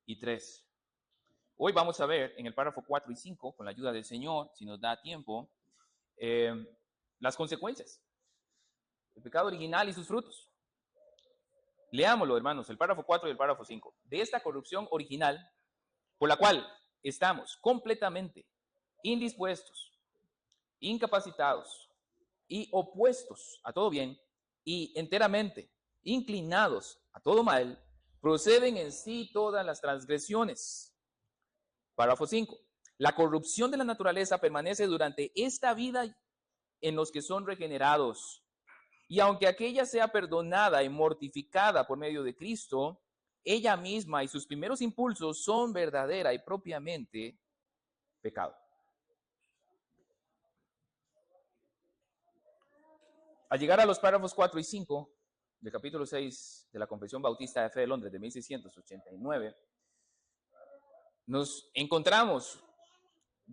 y 3. Hoy vamos a ver en el párrafo 4 y 5, con la ayuda del Señor, si nos da tiempo, las consecuencias, el pecado original y sus frutos. Leámoslo, hermanos, el párrafo 4 y el párrafo 5. De esta corrupción original, por la cual estamos completamente indispuestos, incapacitados y opuestos a todo bien y enteramente inclinados a todo mal, proceden en sí todas las transgresiones. Párrafo 5. La corrupción de la naturaleza permanece durante esta vida en los que son regenerados. Y aunque aquella sea perdonada y mortificada por medio de Cristo, ella misma y sus primeros impulsos son verdadera y propiamente pecado. Al llegar a los párrafos 4 y 5 del capítulo 6 de la Confesión Bautista de Fe de Londres de 1689, nos encontramos,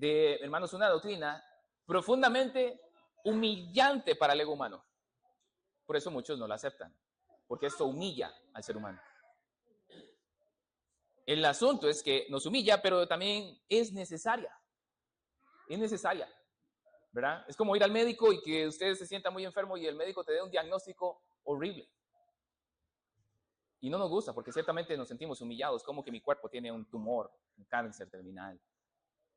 hermanos, una doctrina profundamente humillante para el ego humano. Por eso muchos no la aceptan, porque esto humilla al ser humano. El asunto es que nos humilla, pero también es necesaria. Es necesaria, ¿verdad? Es como ir al médico y que usted se sienta muy enfermo y el médico te dé un diagnóstico horrible. Y no nos gusta, porque ciertamente nos sentimos humillados, como que mi cuerpo tiene un tumor, un cáncer terminal.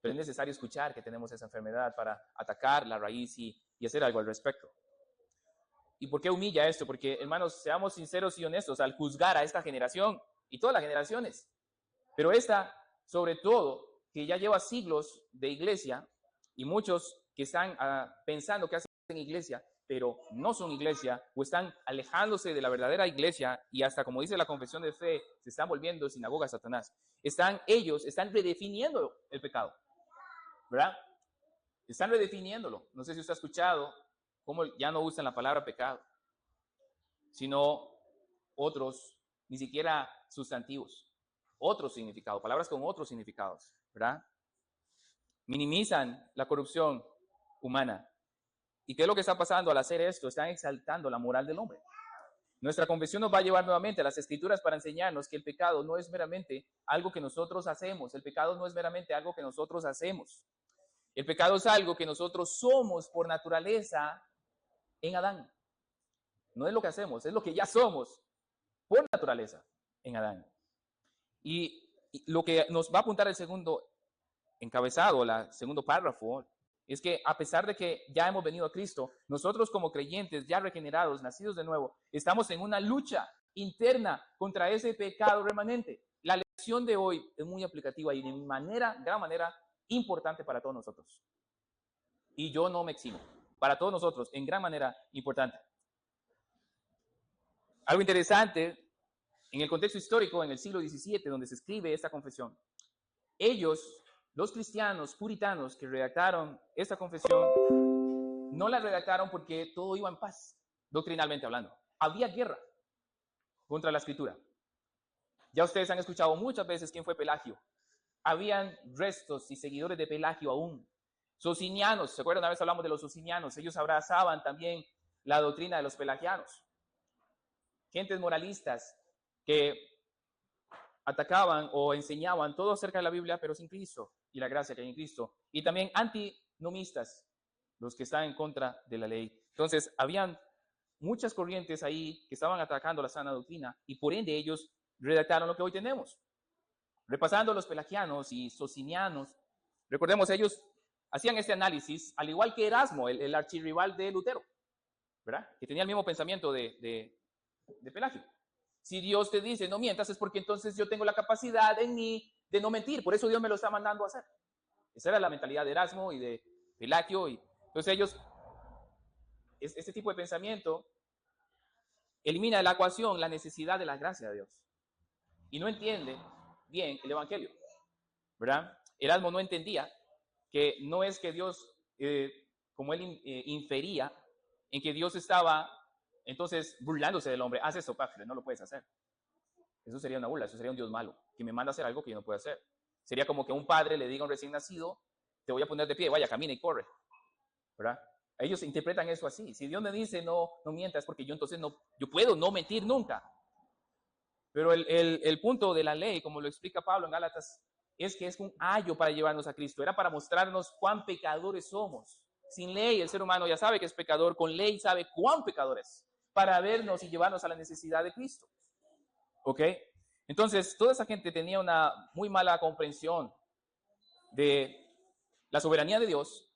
Pero es necesario escuchar que tenemos esa enfermedad para atacar la raíz y hacer algo al respecto. ¿Y por qué humilla esto? Porque, hermanos, seamos sinceros y honestos al juzgar a esta generación y todas las generaciones. Pero esta, sobre todo, que ya lleva siglos de iglesia y muchos que están pensando que hacen iglesia, pero no son iglesia o están alejándose de la verdadera iglesia y hasta, como dice la confesión de fe, se están volviendo sinagoga de Satanás. Ellos están redefiniendo el pecado, ¿verdad? Están redefiniéndolo. No sé si usted ha escuchado cómo ya no usan la palabra pecado, sino otros, ni siquiera sustantivos, otros significados, palabras con otros significados, ¿verdad? Minimizan la corrupción humana. ¿Y qué es lo que está pasando al hacer esto? Están exaltando la moral del hombre. Nuestra confesión nos va a llevar nuevamente a las Escrituras para enseñarnos que el pecado no es meramente algo que nosotros hacemos. El pecado no es meramente algo que nosotros hacemos. El pecado es algo que nosotros somos por naturaleza en Adán. No es lo que hacemos, es lo que ya somos por naturaleza en Adán. Y lo que nos va a apuntar el segundo encabezado, el segundo párrafo, es que a pesar de que ya hemos venido a Cristo, nosotros como creyentes, ya regenerados, nacidos de nuevo, estamos en una lucha interna contra ese pecado remanente. La lección de hoy es muy aplicativa y de gran manera importante para todos nosotros. Y yo no me eximo. Para todos nosotros, en gran manera importante. Algo interesante, en el contexto histórico, en el siglo XVII, donde se escribe esta confesión, ellos, los cristianos puritanos que redactaron esta confesión, no la redactaron porque todo iba en paz, doctrinalmente hablando. Había guerra contra la escritura. Ya ustedes han escuchado muchas veces quién fue Pelagio. Habían restos y seguidores de Pelagio aún. Socinianos, ¿se acuerdan? Una vez hablamos de los socinianos. Ellos abrazaban también la doctrina de los pelagianos. Gentes moralistas que atacaban o enseñaban todo acerca de la Biblia, pero sin Cristo y la gracia que hay en Cristo. Y también antinomistas, los que están en contra de la ley. Entonces, habían muchas corrientes ahí que estaban atacando la sana doctrina y por ende ellos redactaron lo que hoy tenemos. Repasando los pelagianos y socinianos, recordemos, ellos hacían este análisis, al igual que Erasmo, el archirrival de Lutero, ¿verdad? Que tenía el mismo pensamiento de Pelagio. Si Dios te dice no mientas, es porque entonces yo tengo la capacidad en mí de no mentir, por eso Dios me lo está mandando a hacer. Esa era la mentalidad de Erasmo y de Pelagio. Entonces ellos, este tipo de pensamiento elimina de la ecuación la necesidad de la gracia de Dios y no entiende bien el evangelio, ¿verdad? Erasmo no entendía que no es que Dios, como él infería, en que Dios estaba entonces burlándose del hombre. Haz eso, Pafle, no lo puedes hacer. Eso sería una burla, eso sería un Dios malo, que me manda a hacer algo que yo no puedo hacer. Sería como que un padre le diga a un recién nacido, te voy a poner de pie, vaya, camina y corre, ¿verdad? Ellos interpretan eso así. Si Dios me dice no mientas, porque yo entonces yo puedo no mentir nunca. Pero el punto de la ley, como lo explica Pablo en Gálatas, es que es un ayo para llevarnos a Cristo. Era para mostrarnos cuán pecadores somos. Sin ley, el ser humano ya sabe que es pecador. Con ley sabe cuán pecador es. Para vernos y llevarnos a la necesidad de Cristo. ¿Ok? Entonces, toda esa gente tenía una muy mala comprensión de la soberanía de Dios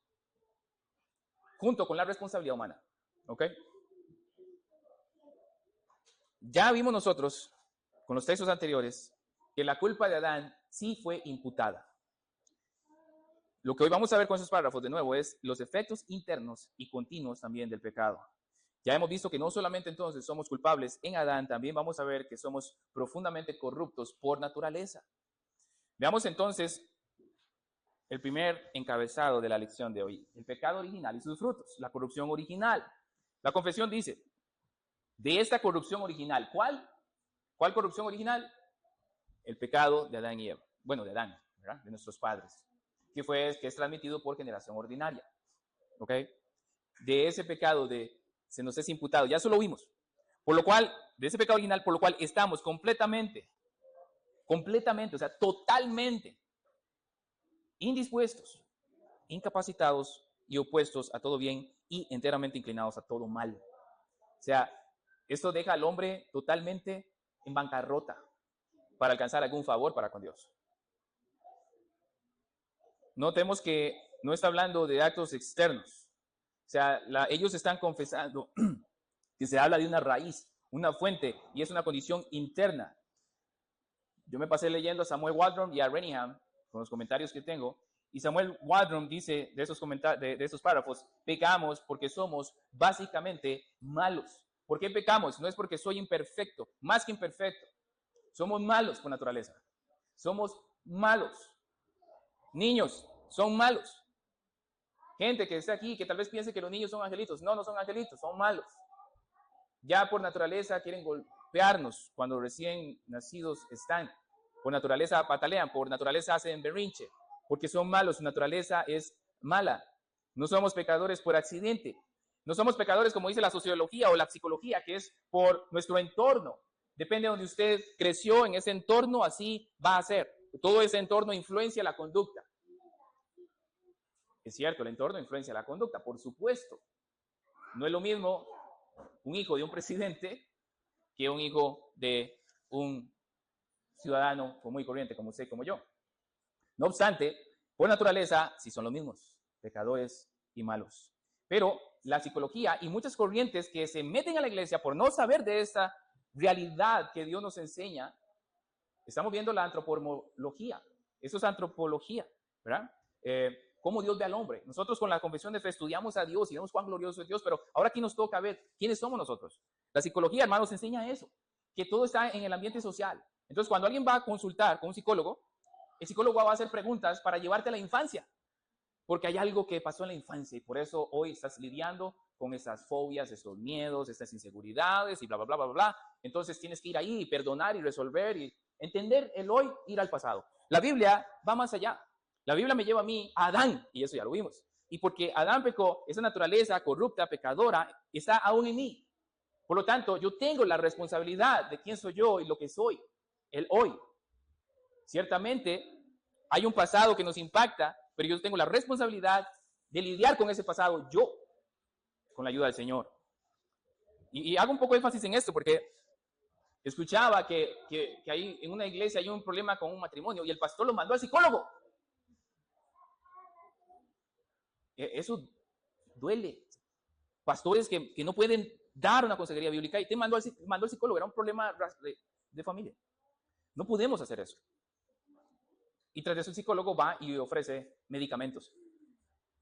junto con la responsabilidad humana. ¿Ok? Ya vimos nosotros, con los textos anteriores, que la culpa de Adán sí fue imputada. Lo que hoy vamos a ver con esos párrafos de nuevo es los efectos internos y continuos también del pecado. Ya hemos visto que no solamente entonces somos culpables en Adán, también vamos a ver que somos profundamente corruptos por naturaleza. Veamos entonces el primer encabezado de la lección de hoy, el pecado original y sus frutos, la corrupción original. La confesión dice, de esta corrupción original, ¿cuál corrupción original? El pecado de Adán y Eva. Bueno, de Adán, ¿verdad? De nuestros padres, que es transmitido por generación ordinaria. ¿Ok? De ese pecado se nos es imputado, ya eso lo vimos. Por lo cual, de ese pecado original, por lo cual estamos completamente, o sea, totalmente indispuestos, incapacitados y opuestos a todo bien y enteramente inclinados a todo mal. O sea, esto deja al hombre totalmente en bancarrota para alcanzar algún favor para con Dios. Notemos que no está hablando de actos externos. O sea, ellos están confesando que se habla de una raíz, una fuente, y es una condición interna. Yo me pasé leyendo a Samuel Waldron y a Renihan, con los comentarios que tengo, y Samuel Waldron dice de esos párrafos, pecamos porque somos básicamente malos. ¿Por qué pecamos? No es porque soy imperfecto, más que imperfecto. Somos malos por naturaleza. Somos malos. Niños son malos. Gente que está aquí, que tal vez piense que los niños son angelitos. No, no son angelitos, son malos. Ya por naturaleza quieren golpearnos cuando recién nacidos están. Por naturaleza patalean, por naturaleza hacen berrinche, porque son malos, su naturaleza es mala. No somos pecadores por accidente. No somos pecadores como dice la sociología o la psicología, que es por nuestro entorno. Depende de donde usted creció, en ese entorno, así va a ser. Todo ese entorno influencia la conducta. Es cierto, el entorno influencia la conducta, por supuesto. No es lo mismo un hijo de un presidente que un hijo de un ciudadano común y corriente, como usted y como yo. No obstante, por naturaleza, sí son los mismos, pecadores y malos. Pero la psicología y muchas corrientes que se meten a la iglesia por no saber de esta realidad que Dios nos enseña, estamos viendo la antropología. Eso es antropología, ¿verdad? Cómo Dios ve al hombre. Nosotros con la confesión de fe estudiamos a Dios y vemos cuán glorioso es Dios, pero ahora aquí nos toca ver quiénes somos nosotros. La psicología, hermanos, enseña eso, que todo está en el ambiente social. Entonces, cuando alguien va a consultar con un psicólogo, el psicólogo va a hacer preguntas para llevarte a la infancia, porque hay algo que pasó en la infancia y por eso hoy estás lidiando con esas fobias, esos miedos, estas inseguridades y bla, bla, bla, bla, bla. Entonces tienes que ir ahí y perdonar y resolver y entender el hoy, ir al pasado. La Biblia va más allá. La Biblia me lleva a mí, a Adán, y eso ya lo vimos. Y porque Adán pecó, esa naturaleza corrupta, pecadora, está aún en mí. Por lo tanto, yo tengo la responsabilidad de quién soy yo y lo que soy, el hoy. Ciertamente, hay un pasado que nos impacta, pero yo tengo la responsabilidad de lidiar con ese pasado yo, con la ayuda del Señor. Y hago un poco de énfasis en esto porque escuchaba que hay, en una iglesia hay un problema con un matrimonio y el pastor lo mandó al psicólogo. Eso duele. Pastores que no pueden dar una consejería bíblica y te mandó al psicólogo. Era un problema de familia. No podemos hacer eso. Y tras eso el psicólogo va y ofrece medicamentos.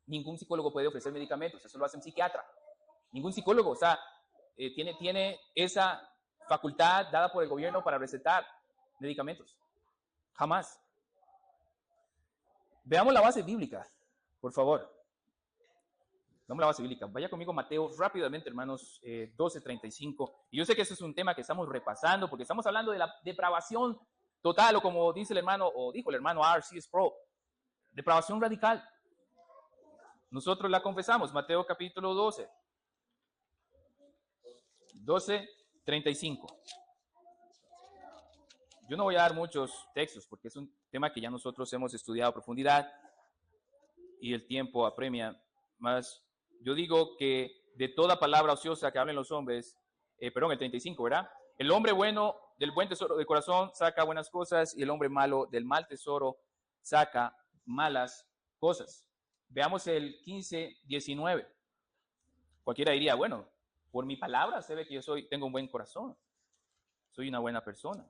Ningún psicólogo puede ofrecer medicamentos, eso lo hace un psiquiatra. Ningún psicólogo, o sea, tiene esa facultad dada por el gobierno para recetar medicamentos. Jamás. Veamos la base bíblica, por favor. Veamos la base bíblica. Vaya conmigo Mateo rápidamente, hermanos, 12:35. Y yo sé que ese es un tema que estamos repasando porque estamos hablando de la depravación total, o como dice el hermano, o dijo el hermano R.C. Sproul, depravación radical. Nosotros la confesamos, Mateo capítulo 12:35. Yo no voy a dar muchos textos porque es un tema que ya nosotros hemos estudiado a profundidad y el tiempo apremia. Más, yo digo que de toda palabra ociosa que hablen los hombres, perdón, el 35, ¿verdad? El hombre bueno del buen tesoro del corazón saca buenas cosas y el hombre malo del mal tesoro saca malas cosas. Veamos el 15, 19. Cualquiera diría, bueno, por mi palabra se ve que tengo un buen corazón, soy una buena persona.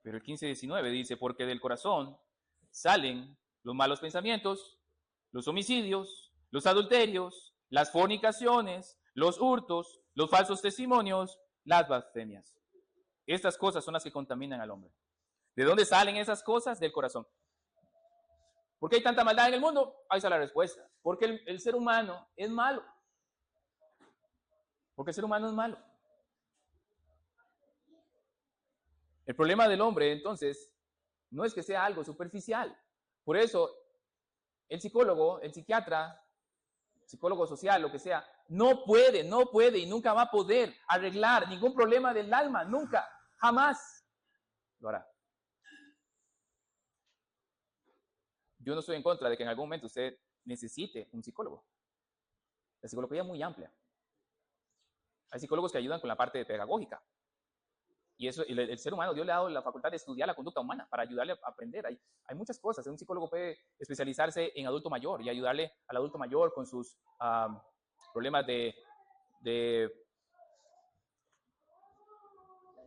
Pero el 15, 19 dice, porque del corazón salen los malos pensamientos, los homicidios, los adulterios, las fornicaciones, los hurtos, los falsos testimonios, las blasfemias. Estas cosas son las que contaminan al hombre. ¿De dónde salen esas cosas? Del corazón. ¿Por qué hay tanta maldad en el mundo? Ahí está la respuesta. Porque el ser humano es malo. Porque el ser humano es malo. El problema del hombre, entonces, no es que sea algo superficial. Por eso, el psicólogo, el psiquiatra, psicólogo social, lo que sea, no puede y nunca va a poder arreglar ningún problema del alma. Nunca, jamás lo hará. Yo no estoy en contra de que en algún momento usted necesite un psicólogo. La psicología es muy amplia. Hay psicólogos que ayudan con la parte pedagógica. Y eso, el ser humano, Dios le ha dado la facultad de estudiar la conducta humana para ayudarle a aprender. Hay muchas cosas. Un psicólogo puede especializarse en adulto mayor y ayudarle al adulto mayor con sus problemas de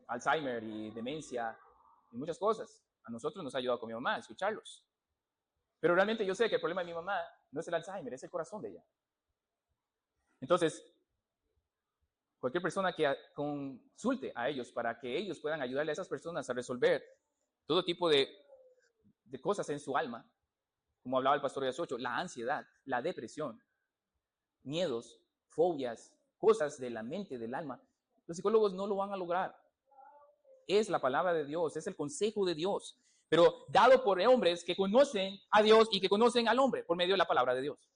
Alzheimer y demencia y muchas cosas. A nosotros nos ha ayudado con mi mamá a escucharlos. Pero realmente yo sé que el problema de mi mamá no es el Alzheimer, es el corazón de ella. Entonces, cualquier persona que consulte a ellos para que ellos puedan ayudarle a esas personas a resolver todo tipo de cosas en su alma, como hablaba el pastor Díaz Ocho, la ansiedad, la depresión, miedos, fobias, cosas de la mente, del alma, los psicólogos no lo van a lograr. Es la palabra de Dios, es el consejo de Dios, pero dado por hombres que conocen a Dios y que conocen al hombre por medio de la palabra de Dios.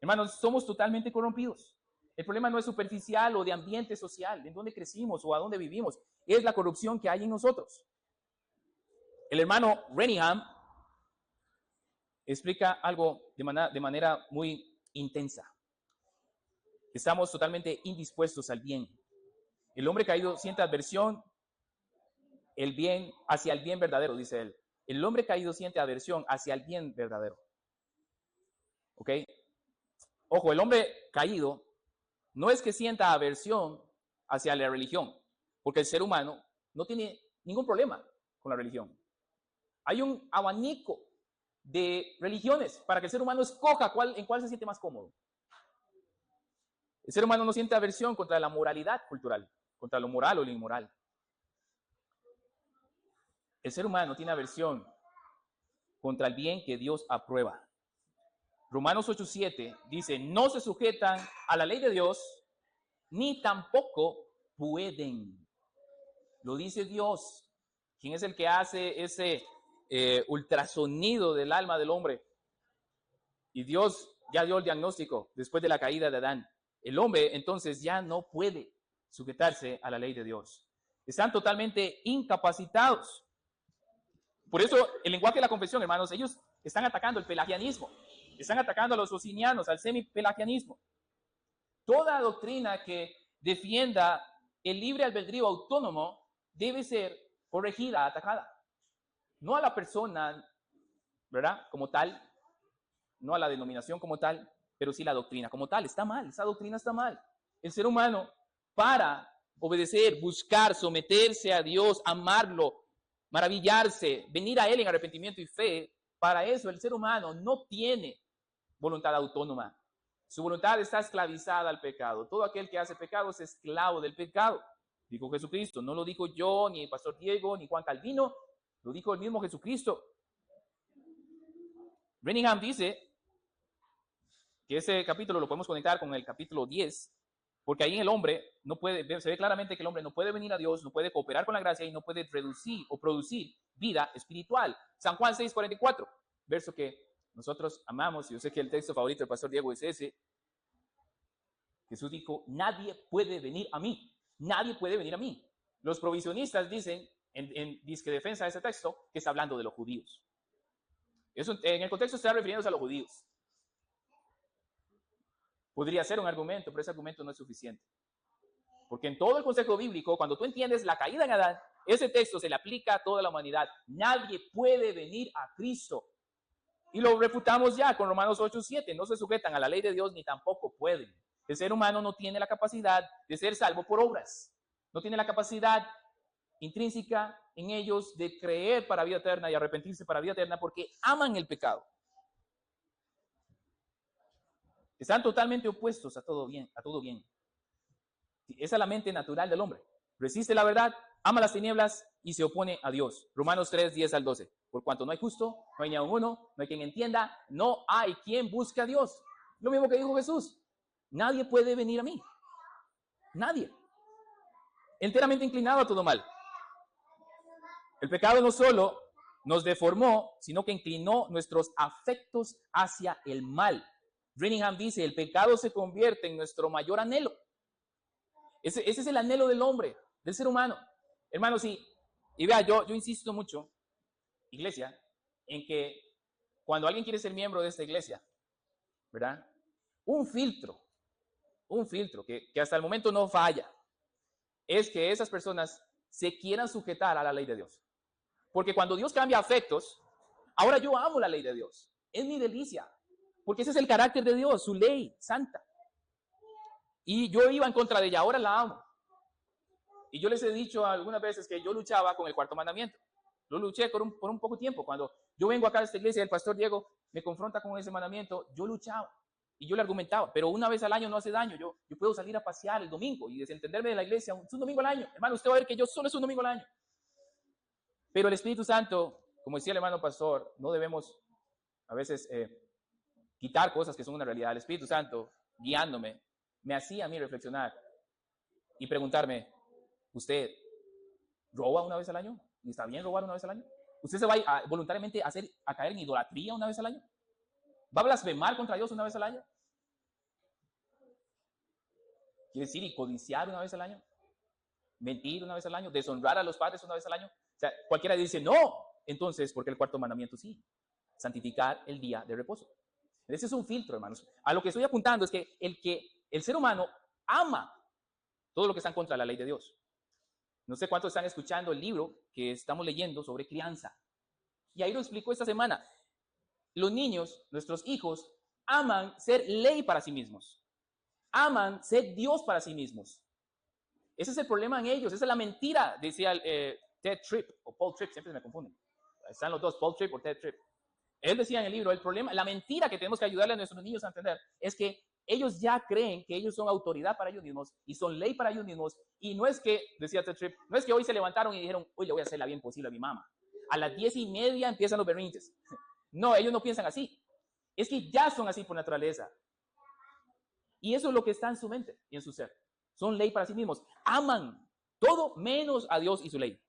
Hermanos, somos totalmente corrompidos. El problema no es superficial o de ambiente social, en dónde crecimos o a dónde vivimos, es la corrupción que hay en nosotros. El hermano Renningham explica algo de manera muy intensa. Estamos totalmente indispuestos al bien. El hombre caído siente aversión hacia el bien verdadero, dice él. El hombre caído siente aversión hacia el bien verdadero. ¿Ok? Ojo, el hombre caído no es que sienta aversión hacia la religión, porque el ser humano no tiene ningún problema con la religión. Hay un abanico de religiones para que el ser humano escoja en cuál se siente más cómodo. El ser humano no siente aversión contra la moralidad cultural, contra lo moral o lo inmoral. El ser humano tiene aversión contra el bien que Dios aprueba. Romanos 8:7 dice, no se sujetan a la ley de Dios, ni tampoco pueden. Lo dice Dios. ¿Quién es el que hace ese ultrasonido del alma del hombre? Y Dios ya dio el diagnóstico después de la caída de Adán. El hombre entonces ya no puede sujetarse a la ley de Dios. Están totalmente incapacitados. Por eso el lenguaje de la confesión, hermanos, ellos están atacando el pelagianismo. Están atacando a los socinianos, al semipelagianismo. Toda doctrina que defienda el libre albedrío autónomo debe ser corregida, atacada. No a la persona, ¿verdad? Como tal, no a la denominación como tal, pero sí la doctrina como tal. Está mal, esa doctrina está mal. El ser humano, para obedecer, buscar, someterse a Dios, amarlo, maravillarse, venir a Él en arrepentimiento y fe, para eso el ser humano no tiene voluntad autónoma. Su voluntad está esclavizada al pecado. Todo aquel que hace pecado es esclavo del pecado. Dijo Jesucristo. No lo dijo yo, ni el pastor Diego, ni Juan Calvino. Lo dijo el mismo Jesucristo. Renningham dice que ese capítulo lo podemos conectar con el capítulo 10, porque ahí en el hombre se ve claramente que el hombre no puede venir a Dios, no puede cooperar con la gracia y no puede reducir o producir vida espiritual. San Juan 6:44, verso que nosotros amamos, y yo sé que el texto favorito del pastor Diego es ese. Jesús dijo, nadie puede venir a mí, nadie puede venir a mí. Los provisionistas dicen en disque defensa de ese texto, que está hablando de los judíos. Eso, en el contexto está refiriéndose a los judíos. Podría ser un argumento, pero ese argumento no es suficiente. Porque en todo el consejo bíblico, cuando tú entiendes la caída en Adán, ese texto se le aplica a toda la humanidad. Nadie puede venir a Cristo. Y lo refutamos ya con Romanos 8:7. No se sujetan a la ley de Dios ni tampoco pueden. El ser humano no tiene la capacidad de ser salvo por obras. No tiene la capacidad intrínseca en ellos de creer para vida eterna y arrepentirse para vida eterna porque aman el pecado. Están totalmente opuestos a todo bien, a todo bien. Esa es la mente natural del hombre. Resiste la verdad, ama las tinieblas y se opone a Dios. Romanos 3:10-12. Por cuanto no hay justo, no hay ni aun uno, no hay quien entienda, no hay quien busque a Dios. Lo mismo que dijo Jesús. Nadie puede venir a mí. Nadie. Enteramente inclinado a todo mal. El pecado no solo nos deformó, sino que inclinó nuestros afectos hacia el mal. Brenningham dice, el pecado se convierte en nuestro mayor anhelo. Ese es el anhelo del hombre, del ser humano. Hermanos, sí, y vea, yo insisto mucho, iglesia, en que cuando alguien quiere ser miembro de esta iglesia, ¿verdad? Un filtro que hasta el momento no falla, es que esas personas se quieran sujetar a la ley de Dios. Porque cuando Dios cambia afectos, ahora yo amo la ley de Dios. Es mi delicia. Porque ese es el carácter de Dios, su ley santa. Y yo iba en contra de ella, ahora la amo. Y yo les he dicho algunas veces que yo luchaba con el cuarto mandamiento. Lo luché por un poco tiempo. Cuando yo vengo acá a esta iglesia y el pastor Diego me confronta con ese mandamiento, yo luchaba y yo le argumentaba, pero una vez al año no hace daño. Yo puedo salir a pasear el domingo y desentenderme de la iglesia. Es un domingo al año. Hermano, usted va a ver que yo solo es un domingo al año. Pero el Espíritu Santo, como decía el hermano pastor, no debemos a veces quitar cosas que son una realidad. El Espíritu Santo, guiándome, me hacía a mí reflexionar y preguntarme, ¿usted roba una vez al año? ¿Y está bien robar una vez al año? ¿Usted se va voluntariamente a caer en idolatría una vez al año? ¿Va a blasfemar contra Dios una vez al año? ¿Quiere decir y codiciar una vez al año? ¿Mentir una vez al año? ¿Deshonrar a los padres una vez al año? O sea, cualquiera dice, no. Entonces, ¿por qué el cuarto mandamiento sí? Santificar el día de reposo. Ese es un filtro, hermanos. A lo que estoy apuntando es que el ser humano ama todo lo que está en contra de la ley de Dios. No sé cuántos están escuchando el libro que estamos leyendo sobre crianza. Y ahí lo explicó esta semana. Los niños, nuestros hijos, aman ser ley para sí mismos. Aman ser Dios para sí mismos. Ese es el problema en ellos. Esa es la mentira, decía Ted Tripp o Paul Tripp, siempre se me confunden. Están los dos, Paul Tripp o Ted Tripp. Él decía en el libro, el problema, la mentira que tenemos que ayudarle a nuestros niños a entender es que ellos ya creen que ellos son autoridad para ellos mismos y son ley para ellos mismos. Y no es que, decía Ted Tripp, no es que hoy se levantaron y dijeron, hoy le voy a hacer la bien posible a mi mamá. A las 10:30 empiezan los berrinches. No, ellos no piensan así. Es que ya son así por naturaleza. Y eso es lo que está en su mente y en su ser. Son ley para sí mismos. Aman todo menos a Dios y su ley.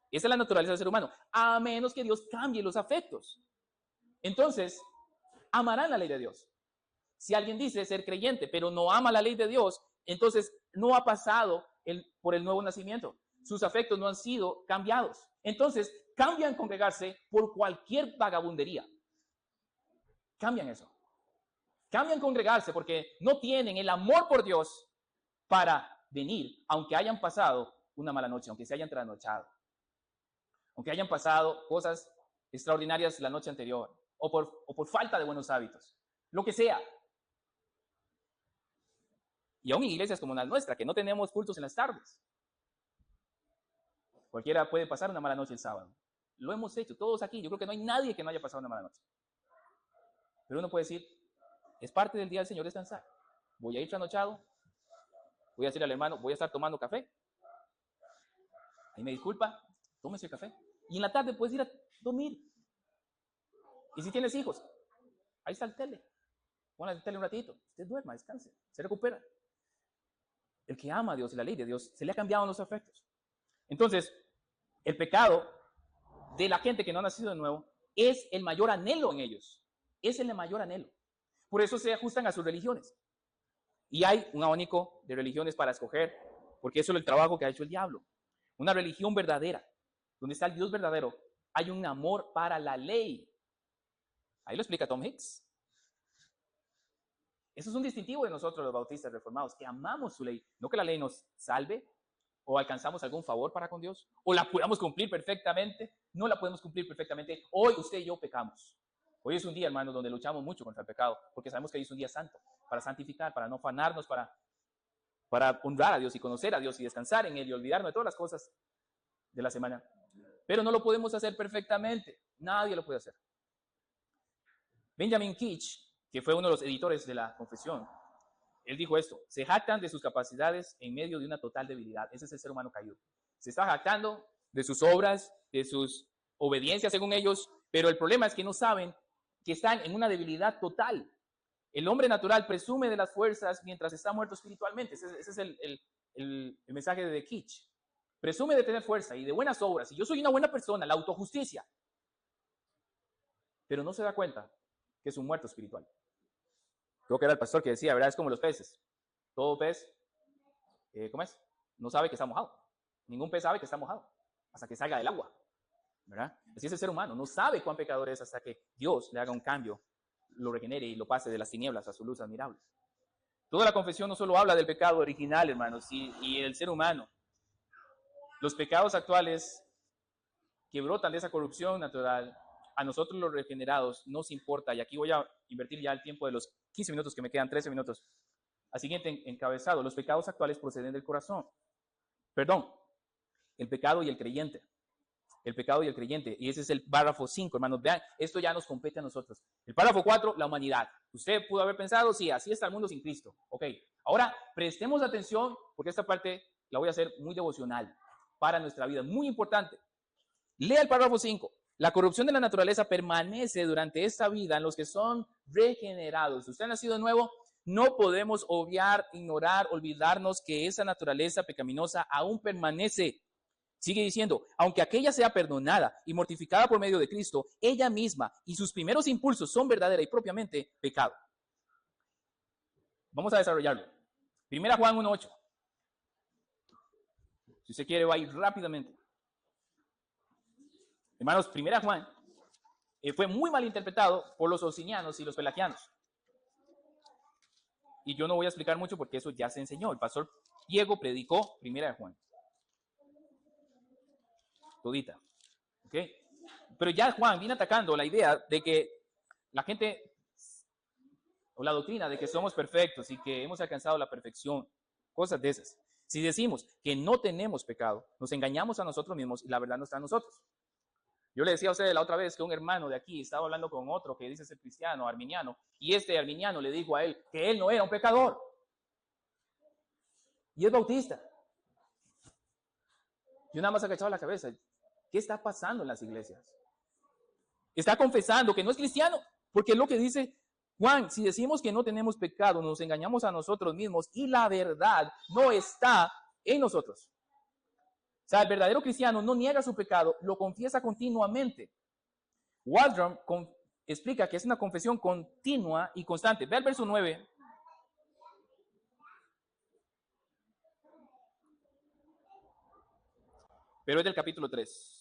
Esa es la naturaleza del ser humano. A menos que Dios cambie los afectos. Entonces, amarán la ley de Dios. Si alguien dice ser creyente, pero no ama la ley de Dios, entonces no ha pasado por el nuevo nacimiento. Sus afectos no han sido cambiados. Entonces, cambian congregarse por cualquier vagabundería. Cambian eso. Cambian congregarse porque no tienen el amor por Dios para venir, aunque hayan pasado una mala noche, aunque se hayan trasnochado, aunque hayan pasado cosas extraordinarias la noche anterior, o por falta de buenos hábitos, lo que sea. Y aún en iglesias como la nuestra, que no tenemos cultos en las tardes. Cualquiera puede pasar una mala noche el sábado. Lo hemos hecho, todos aquí. Yo creo que no hay nadie que no haya pasado una mala noche. Pero uno puede decir, es parte del día del Señor descansar. Voy a ir trasnochado, voy a decir al hermano, voy a estar tomando café. Ahí me disculpa, tómese el café. Y en la tarde puedes ir a dormir. Y si tienes hijos, ahí está el tele. Pon la tele un ratito, usted duerma, descanse, se recupera. El que ama a Dios y la ley de Dios, se le ha cambiado los afectos. Entonces, el pecado de la gente que no ha nacido de nuevo es el mayor anhelo en ellos. Es el mayor anhelo. Por eso se ajustan a sus religiones. Y hay un abanico de religiones para escoger, porque eso es el trabajo que ha hecho el diablo. Una religión verdadera, donde está el Dios verdadero, hay un amor para la ley. Ahí lo explica Tom Hicks. Eso es un distintivo de nosotros los bautistas reformados, que amamos su ley. No que la ley nos salve o alcanzamos algún favor para con Dios, o la podamos cumplir perfectamente. No la podemos cumplir perfectamente. Hoy usted y yo pecamos. Hoy es un día, hermanos, donde luchamos mucho contra el pecado, porque sabemos que hoy es un día santo, para santificar, para no afanarnos, para honrar a Dios y conocer a Dios y descansar en Él y olvidarnos de todas las cosas de la semana. Pero no lo podemos hacer perfectamente. Nadie lo puede hacer. Benjamin Keach, que fue uno de los editores de la Confesión, él dijo esto: se jactan de sus capacidades en medio de una total debilidad. Ese es el ser humano caído. Se está jactando de sus obras, de sus obediencias según ellos, pero el problema es que no saben que están en una debilidad total. El hombre natural presume de las fuerzas mientras está muerto espiritualmente. Ese es el mensaje de Keach. Presume de tener fuerza y de buenas obras. Y yo soy una buena persona, la autojusticia. Pero no se da cuenta que es un muerto espiritual. Creo que era el pastor que decía, ¿verdad? Es como los peces. Todo pez, ¿cómo es? No sabe que está mojado. Ningún pez sabe que está mojado hasta que salga del agua, ¿verdad? Así es el ser humano. No sabe cuán pecador es hasta que Dios le haga un cambio, lo regenere y lo pase de las tinieblas a su luz admirable. Toda la confesión no solo habla del pecado original, hermanos, y el ser humano. Los pecados actuales que brotan de esa corrupción natural, a nosotros los regenerados nos importa, y aquí voy a invertir ya el tiempo de los 15 minutos que me quedan, 13 minutos. Al siguiente encabezado: los pecados actuales proceden del corazón. Perdón, el pecado y el creyente. El pecado y el creyente. Y ese es el párrafo 5, hermanos. Vean, esto ya nos compete a nosotros. El párrafo 4, la humanidad. Usted pudo haber pensado, sí, así está el mundo sin Cristo. Ok, ahora prestemos atención, porque esta parte la voy a hacer muy devocional para nuestra vida, muy importante. Lea el párrafo 5. La corrupción de la naturaleza permanece durante esta vida en los que son regenerados. Si usted ha nacido de nuevo, no podemos obviar, ignorar, olvidarnos que esa naturaleza pecaminosa aún permanece. Sigue diciendo, aunque aquella sea perdonada y mortificada por medio de Cristo, ella misma y sus primeros impulsos son verdadera y propiamente pecado. Vamos a desarrollarlo. Primera Juan 1:8. Si usted quiere, va a ir rápidamente. Hermanos, Primera Juan fue muy mal interpretado por los socinianos y los pelagianos. Y yo no voy a explicar mucho porque eso ya se enseñó. El pastor Diego predicó Primera de Juan. Todita. ¿Ok? Pero ya Juan viene atacando la idea de que la gente, o la doctrina de que somos perfectos y que hemos alcanzado la perfección, cosas de esas. Si decimos que no tenemos pecado, nos engañamos a nosotros mismos y la verdad no está en nosotros. Yo le decía a ustedes la otra vez que un hermano de aquí estaba hablando con otro que dice ser cristiano, arminiano, y este arminiano le dijo a él que él no era un pecador. Y es bautista. Yo nada más agachaba la cabeza. ¿Qué está pasando en las iglesias? Está confesando que no es cristiano, porque es lo que dice Juan: si decimos que no tenemos pecado, nos engañamos a nosotros mismos y la verdad no está en nosotros. O sea, el verdadero cristiano no niega su pecado, lo confiesa continuamente. Waldron explica que es una confesión continua y constante. Ve al verso 9. Pero es del capítulo 3.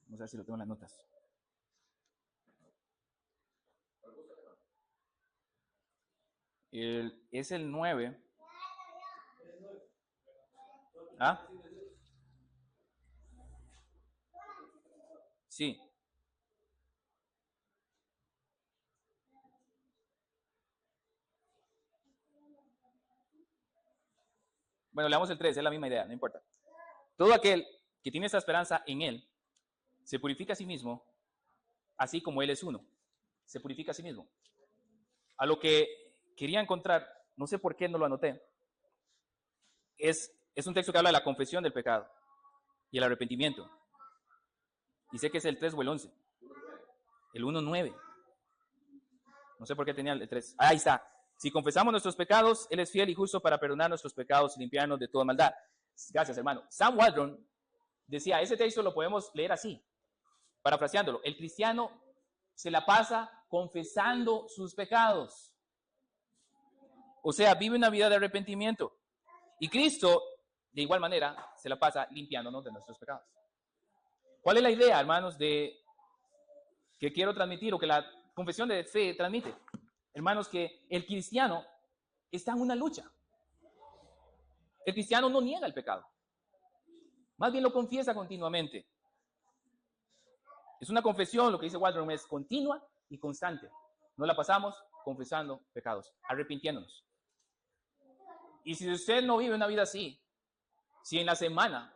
Vamos a ver si lo tengo en las notas. Es el 9. ¿Ah? Sí. Bueno, leamos el 3, es la misma idea, no importa. Todo aquel que tiene esta esperanza en Él se purifica a sí mismo, así como Él es uno. Se purifica a sí mismo. A lo que quería encontrar, no sé por qué no lo anoté, es un texto que habla de la confesión del pecado y el arrepentimiento. Y sé que es el 3 o el 11. El 1:9. No sé por qué tenía el 3. Ahí está. Si confesamos nuestros pecados, Él es fiel y justo para perdonar nuestros pecados y limpiarnos de toda maldad. Gracias, hermano. Sam Waldron decía, ese texto lo podemos leer así, parafraseándolo. El cristiano se la pasa confesando sus pecados. O sea, vive una vida de arrepentimiento. Y Cristo, de igual manera, se la pasa limpiándonos de nuestros pecados. ¿Cuál es la idea, hermanos, de que quiero transmitir o que la confesión de fe transmite? Hermanos, que el cristiano está en una lucha. El cristiano no niega el pecado. Más bien lo confiesa continuamente. Es una confesión, lo que dice Waldron, es continua y constante. No la pasamos confesando pecados, arrepintiéndonos. Y si usted no vive una vida así, si en la semana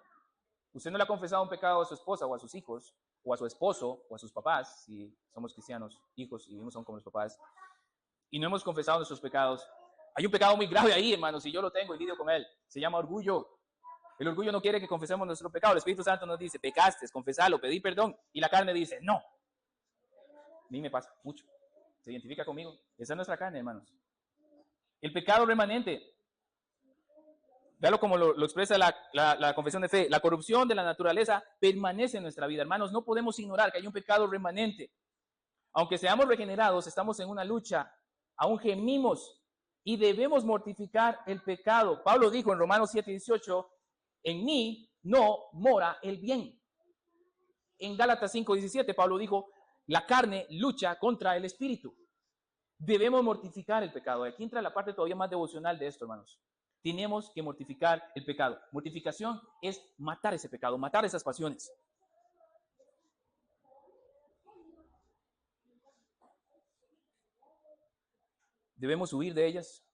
usted no le ha confesado un pecado a su esposa o a sus hijos, o a su esposo o a sus papás, si somos cristianos, hijos y vivimos aún como los papás, y no hemos confesado nuestros pecados, hay un pecado muy grave ahí, hermanos, y yo lo tengo y lidio con él. Se llama orgullo. El orgullo no quiere que confesemos nuestro pecado. El Espíritu Santo nos dice, pecaste, confesalo, pedí perdón. Y la carne dice, no. A mí me pasa mucho. ¿Se identifica conmigo? Esa es nuestra carne, hermanos. El pecado remanente. Véalo como lo expresa la confesión de fe. La corrupción de la naturaleza permanece en nuestra vida. Hermanos, no podemos ignorar que hay un pecado remanente. Aunque seamos regenerados, estamos en una lucha. Aún gemimos y debemos mortificar el pecado. Pablo dijo en Romanos 7:18, en mí no mora el bien. En Gálatas 5:17, Pablo dijo, la carne lucha contra el espíritu. Debemos mortificar el pecado. Aquí entra la parte todavía más devocional de esto, hermanos. Tenemos que mortificar el pecado. Mortificación es matar ese pecado, matar esas pasiones. Debemos huir de ellas.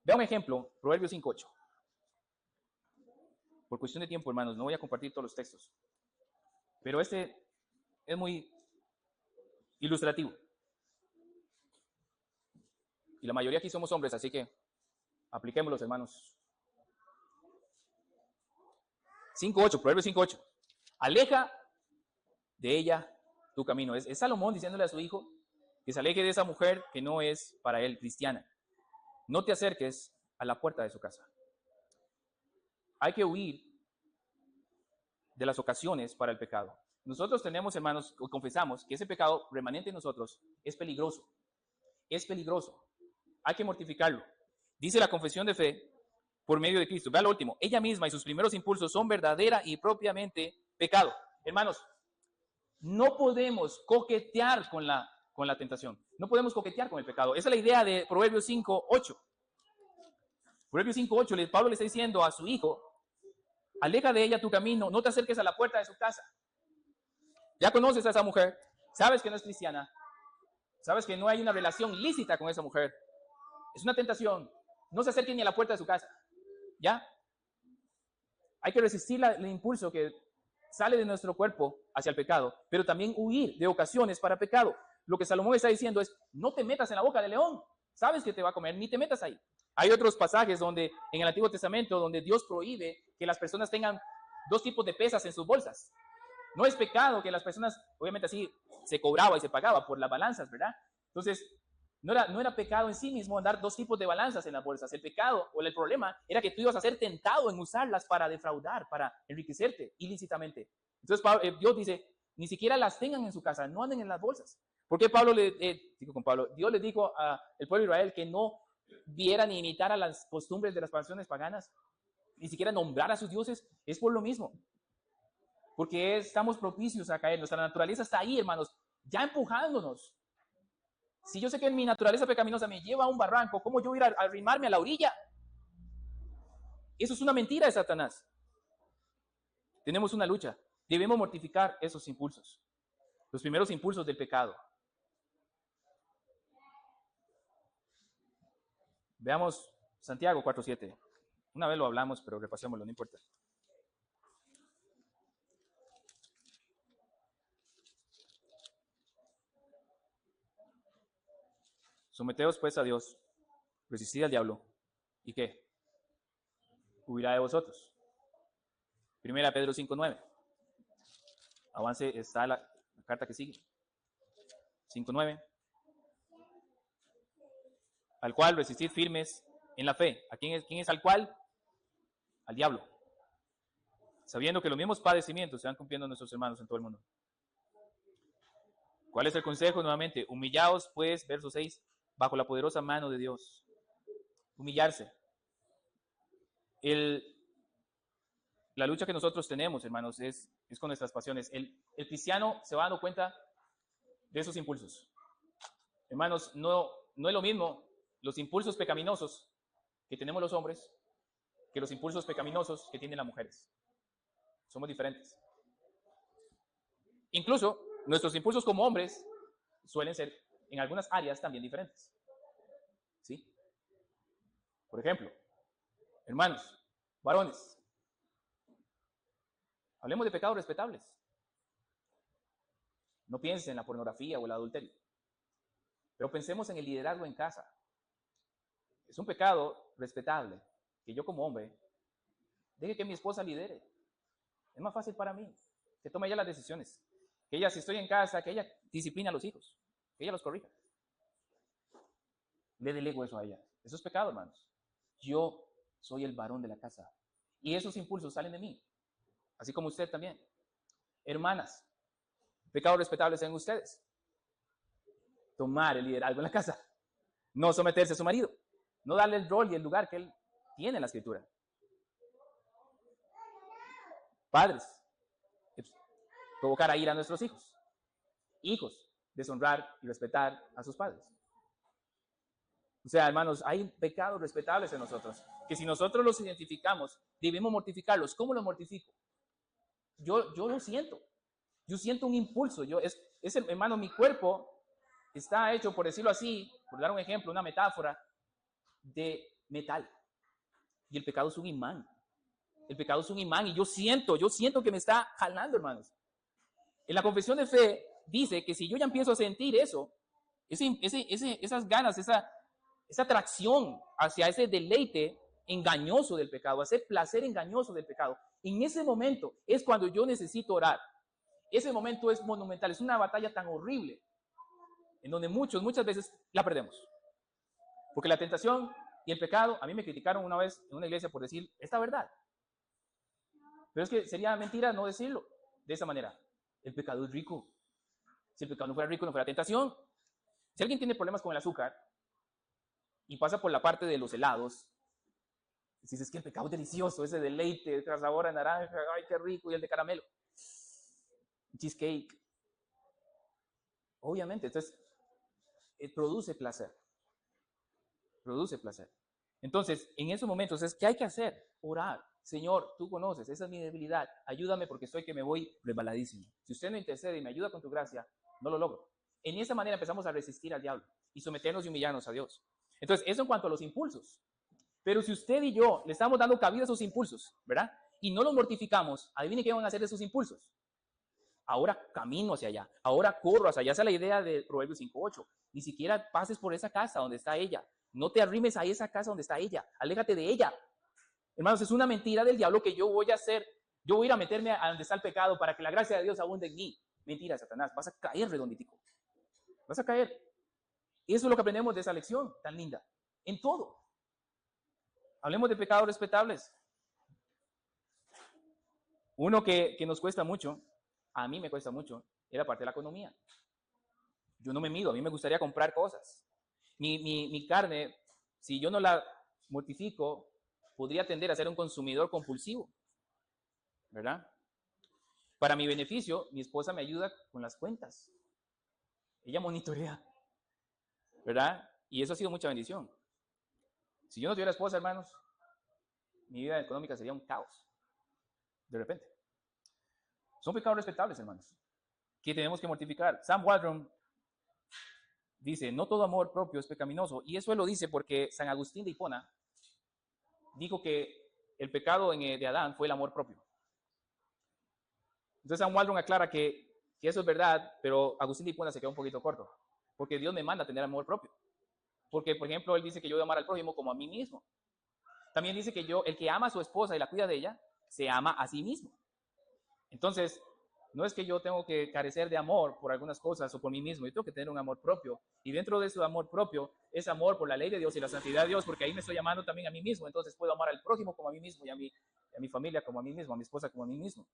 Vea un ejemplo, Proverbios 5:8. Por cuestión de tiempo, hermanos, no voy a compartir todos los textos. Pero este es muy ilustrativo. Y la mayoría aquí somos hombres, así que apliquémoslos, hermanos. 5:8, Proverbios 5:8. Aleja de ella tu camino. Es Salomón diciéndole a su hijo que se aleje de esa mujer que no es para él cristiana. No te acerques a la puerta de su casa. Hay que huir de las ocasiones para el pecado. Nosotros tenemos, hermanos, confesamos que ese pecado remanente en nosotros es peligroso. Es peligroso. Hay que mortificarlo. Dice la confesión de fe por medio de Cristo. Vea lo último. Ella misma y sus primeros impulsos son verdadera y propiamente pecado. Hermanos, no podemos coquetear con la tentación. No podemos coquetear con el pecado. Esa es la idea de Proverbios 5:8. Proverbios 5:8, Pablo le está diciendo a su hijo, aleja de ella tu camino, no te acerques a la puerta de su casa. Ya conoces a esa mujer, sabes que no es cristiana, sabes que no hay una relación lícita con esa mujer. Es una tentación. No se acerquen ni a la puerta de su casa. ¿Ya? Hay que resistir el impulso que sale de nuestro cuerpo hacia el pecado, pero también huir de ocasiones para pecado. Lo que Salomón está diciendo es, no te metas en la boca del león. Sabes que te va a comer, ni te metas ahí. Hay otros pasajes donde en el Antiguo Testamento donde Dios prohíbe que las personas tengan dos tipos de pesas en sus bolsas. No es pecado que las personas, obviamente así se cobraba y se pagaba por las balanzas, ¿verdad? Entonces, no era pecado en sí mismo andar dos tipos de balanzas en las bolsas. El pecado o el problema era que tú ibas a ser tentado en usarlas para defraudar, para enriquecerte ilícitamente. Entonces Dios dice, ni siquiera las tengan en su casa, no anden en las bolsas. Porque Dios le dijo al pueblo de Israel que no viera ni imitara las costumbres de las naciones paganas, ni siquiera nombrar a sus dioses, es por lo mismo. Porque estamos propicios a caer. Nuestra naturaleza está ahí, hermanos, ya empujándonos. Si yo sé que mi naturaleza pecaminosa me lleva a un barranco, ¿cómo yo voy a ir a arrimarme a la orilla? Eso es una mentira de Satanás. Tenemos una lucha. Debemos mortificar esos impulsos. Los primeros impulsos del pecado. Veamos Santiago 4:7. Una vez lo hablamos, pero repasémoslo, no importa. Someteos pues a Dios, resistid al diablo, ¿y qué? Huirá de vosotros. Primera Pedro 5:9. Avance, está la carta que sigue. 5:9. al cual resistid firmes en la fe. ¿A quién es al cual? Al diablo. Sabiendo que los mismos padecimientos se van cumpliendo nuestros hermanos en todo el mundo. ¿Cuál es el consejo? Nuevamente, humillaos pues, verso 6, bajo la poderosa mano de Dios. Humillarse. La lucha que nosotros tenemos, hermanos, es con nuestras pasiones. El cristiano se va dando cuenta de esos impulsos. Hermanos, no es lo mismo los impulsos pecaminosos que tenemos los hombres que los impulsos pecaminosos que tienen las mujeres. Somos diferentes. Incluso nuestros impulsos como hombres suelen ser en algunas áreas también diferentes. ¿Sí? Por ejemplo, hermanos, varones, hablemos de pecados respetables. No piensen en la pornografía o el adulterio. Pero pensemos en el liderazgo en casa. Es un pecado respetable que yo como hombre deje que mi esposa lidere. Es más fácil para mí que tome ella las decisiones. Que ella, si estoy en casa, que ella disciplina a los hijos. Que ella los corrija. Le delego eso a ella. Eso es pecado, hermanos. Yo soy el varón de la casa. Y esos impulsos salen de mí. Así como usted también. Hermanas, pecados respetables en ustedes. Tomar el liderazgo en la casa. No someterse a su marido. No darle el rol y el lugar que él tiene en la escritura. Padres, provocar a ira a nuestros hijos. Hijos, deshonrar y respetar a sus padres. O sea, hermanos, hay pecados respetables en nosotros, que si nosotros los identificamos, debemos mortificarlos. ¿Cómo los mortifico? Yo lo siento. Yo siento un impulso. Hermano, mi cuerpo está hecho, por decirlo así, por dar un ejemplo, una metáfora, de metal. Y el pecado es un imán. El pecado es un imán y yo siento que me está jalando, hermanos. En la confesión de fe dice que si yo ya empiezo a sentir eso, esas ganas, esa atracción hacia ese deleite engañoso del pecado, ese placer engañoso del pecado, en ese momento es cuando yo necesito orar. Ese momento es monumental, es una batalla tan horrible, en donde muchas veces la perdemos. Porque la tentación y el pecado, a mí me criticaron una vez en una iglesia por decir esta verdad. Pero es que sería mentira no decirlo de esa manera. El pecado es rico. Si el pecado no fuera rico, no fuera tentación. Si alguien tiene problemas con el azúcar y pasa por la parte de los helados, y dices que el pecado es delicioso, ese deleite, ese sabor a naranja, ay, qué rico, y el de caramelo, cheesecake. Obviamente, entonces, produce placer. Produce placer. Entonces, en esos momentos, ¿qué hay que hacer? Orar. Señor, tú conoces, esa es mi debilidad. Ayúdame porque estoy que me voy resbaladísimo. Si usted no intercede y me ayuda con tu gracia, no lo logro. En esa manera empezamos a resistir al diablo y someternos y humillarnos a Dios. Entonces, eso en cuanto a los impulsos. Pero si usted y yo le estamos dando cabida a esos impulsos, ¿verdad? Y no los mortificamos, adivine qué van a hacer esos impulsos. Ahora camino hacia allá, ahora corro hacia allá. Esa es la idea de Proverbios 5:8. Ni siquiera pases por esa casa donde está ella. No te arrimes a esa casa donde está ella. Aléjate de ella. Hermanos, es una mentira del diablo que yo voy a hacer. Yo voy a ir a meterme a donde está el pecado para que la gracia de Dios abunde en mí. Mentira, Satanás. Vas a caer redonditico. Vas a caer. Eso es lo que aprendemos de esa lección tan linda. En todo. Hablemos de pecados respetables. Uno que nos cuesta mucho, a mí me cuesta mucho, es la parte de la economía. Yo no me mido, a mí me gustaría comprar cosas. Mi carne, si yo no la mortifico, podría tender a ser un consumidor compulsivo, ¿verdad? Para mi beneficio, mi esposa me ayuda con las cuentas. Ella monitorea, ¿verdad? Y eso ha sido mucha bendición. Si yo no tuviera esposa, hermanos, mi vida económica sería un caos, de repente. Son pecados respetables, hermanos, que tenemos que mortificar. Sam Waldron dice, no todo amor propio es pecaminoso. Y eso él lo dice porque San Agustín de Hipona dijo que el pecado de Adán fue el amor propio. Entonces San Waldron aclara que eso es verdad, pero Agustín de Hipona se queda un poquito corto, porque Dios me manda a tener amor propio. Porque, por ejemplo, él dice que yo debo amar al prójimo como a mí mismo. También dice que el que ama a su esposa y la cuida de ella, se ama a sí mismo. Entonces, No es que yo tengo que carecer de amor por algunas cosas o por mí mismo, yo tengo que tener un amor propio. Y dentro de ese amor propio es amor por la ley de Dios y la santidad de Dios, porque ahí me estoy llamando también a mí mismo. Entonces puedo amar al prójimo como a mí mismo y a mi familia como a mí mismo, a mi esposa como a mí mismo.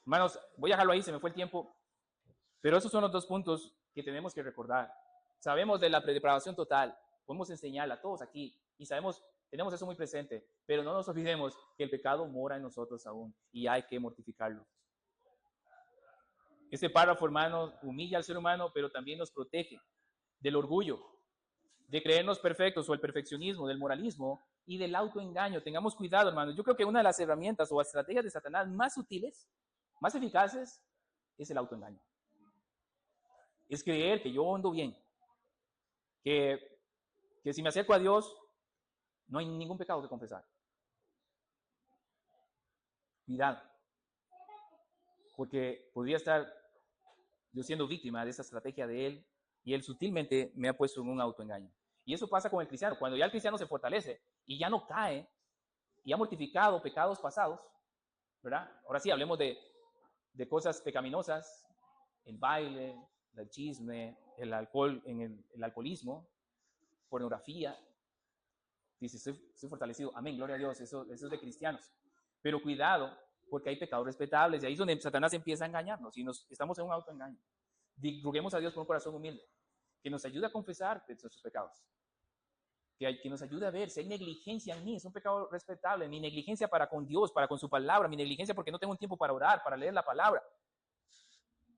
Hermanos, voy a dejarlo ahí, se me fue el tiempo. Pero esos son los dos puntos que tenemos que recordar. Sabemos de la depravación total, podemos enseñarla a todos aquí y sabemos, tenemos eso muy presente, pero no nos olvidemos que el pecado mora en nosotros aún y hay que mortificarlo. Este párrafo, hermano, humilla al ser humano, pero también nos protege del orgullo, de creernos perfectos o el perfeccionismo, del moralismo y del autoengaño. Tengamos cuidado, hermanos. Yo creo que una de las herramientas o estrategias de Satanás más útiles, más eficaces, es el autoengaño. Es creer que yo ando bien, que si me acerco a Dios, no hay ningún pecado que confesar. Cuidado, porque podría estar yo siendo víctima de esa estrategia de él y él sutilmente me ha puesto en un autoengaño. Y eso pasa con el cristiano. Cuando ya el cristiano se fortalece y ya no cae y ha mortificado pecados pasados, ¿verdad? Ahora sí, hablemos de cosas pecaminosas, el baile, el chisme, el alcohol, el alcoholismo, pornografía. Dice, estoy fortalecido. Amén, gloria a Dios. Eso es de cristianos. Pero cuidado, porque hay pecados respetables. Y ahí es donde Satanás empieza a engañarnos. Y estamos en un autoengaño. Roguemos a Dios con un corazón humilde, que nos ayude a confesar nuestros pecados. Que nos ayude a ver si hay negligencia en mí. Es un pecado respetable. Mi negligencia para con Dios, para con su palabra. Mi negligencia porque no tengo un tiempo para orar, para leer la palabra.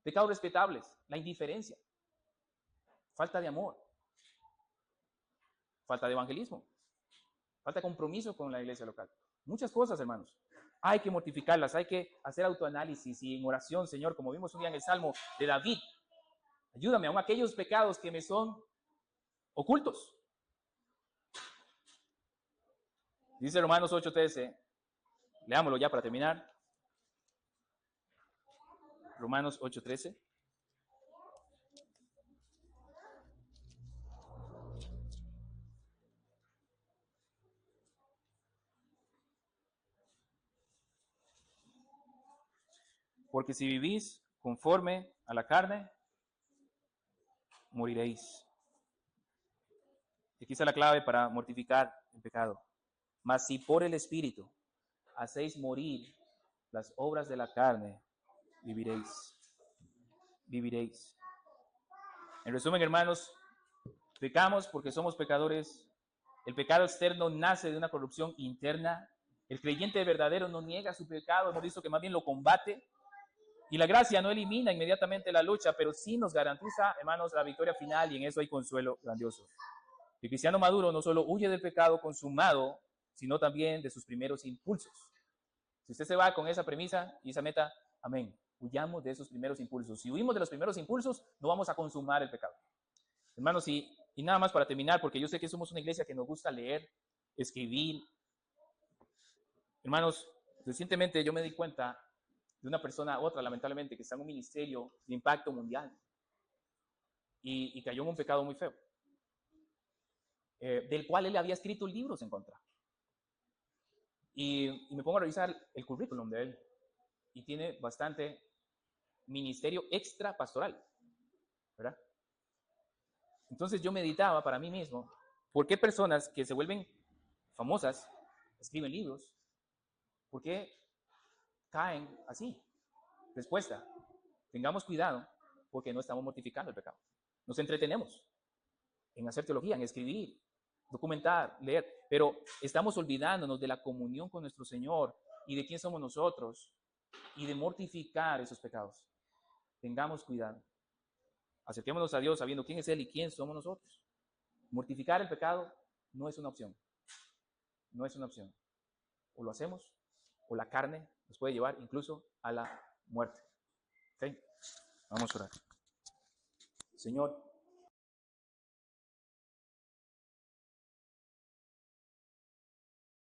Pecados respetables. La indiferencia. Falta de amor. Falta de evangelismo. Falta de compromiso con la iglesia local. Muchas cosas, hermanos. Hay que mortificarlas, hay que hacer autoanálisis y en oración, Señor, como vimos un día en el Salmo de David, ayúdame aún aquellos pecados que me son ocultos. Dice Romanos 8:13, leámoslo ya para terminar. Romanos 8:13. Porque si vivís conforme a la carne, moriréis. Aquí está la clave para mortificar el pecado. Mas si por el Espíritu hacéis morir las obras de la carne, viviréis. Viviréis. En resumen, hermanos, pecamos porque somos pecadores. El pecado externo nace de una corrupción interna. El creyente verdadero no niega su pecado, hemos visto que más bien lo combate. Y la gracia no elimina inmediatamente la lucha, pero sí nos garantiza, hermanos, la victoria final y en eso hay consuelo grandioso. El cristiano maduro no solo huye del pecado consumado, sino también de sus primeros impulsos. Si usted se va con esa premisa y esa meta, amén. Huyamos de esos primeros impulsos. Si huimos de los primeros impulsos, no vamos a consumar el pecado. Hermanos, y nada más para terminar, porque yo sé que somos una iglesia que nos gusta leer, escribir. Hermanos, recientemente yo me di cuenta de una persona, otra lamentablemente, que está en un ministerio de impacto mundial y cayó en un pecado muy feo, del cual él había escrito libros en contra. Y me pongo a revisar el currículum de él y tiene bastante ministerio extra pastoral, ¿verdad? Entonces yo meditaba para mí mismo, ¿por qué personas que se vuelven famosas escriben libros? ¿Por qué caen así? Respuesta, tengamos cuidado porque no estamos mortificando el pecado. Nos entretenemos en hacer teología, en escribir, documentar, leer, pero estamos olvidándonos de la comunión con nuestro Señor y de quién somos nosotros y de mortificar esos pecados. Tengamos cuidado. Acerquémonos a Dios sabiendo quién es Él y quién somos nosotros. Mortificar el pecado no es una opción. No es una opción. O lo hacemos o la carne nos puede llevar incluso a la muerte. ¿Okay? Vamos a orar. Señor,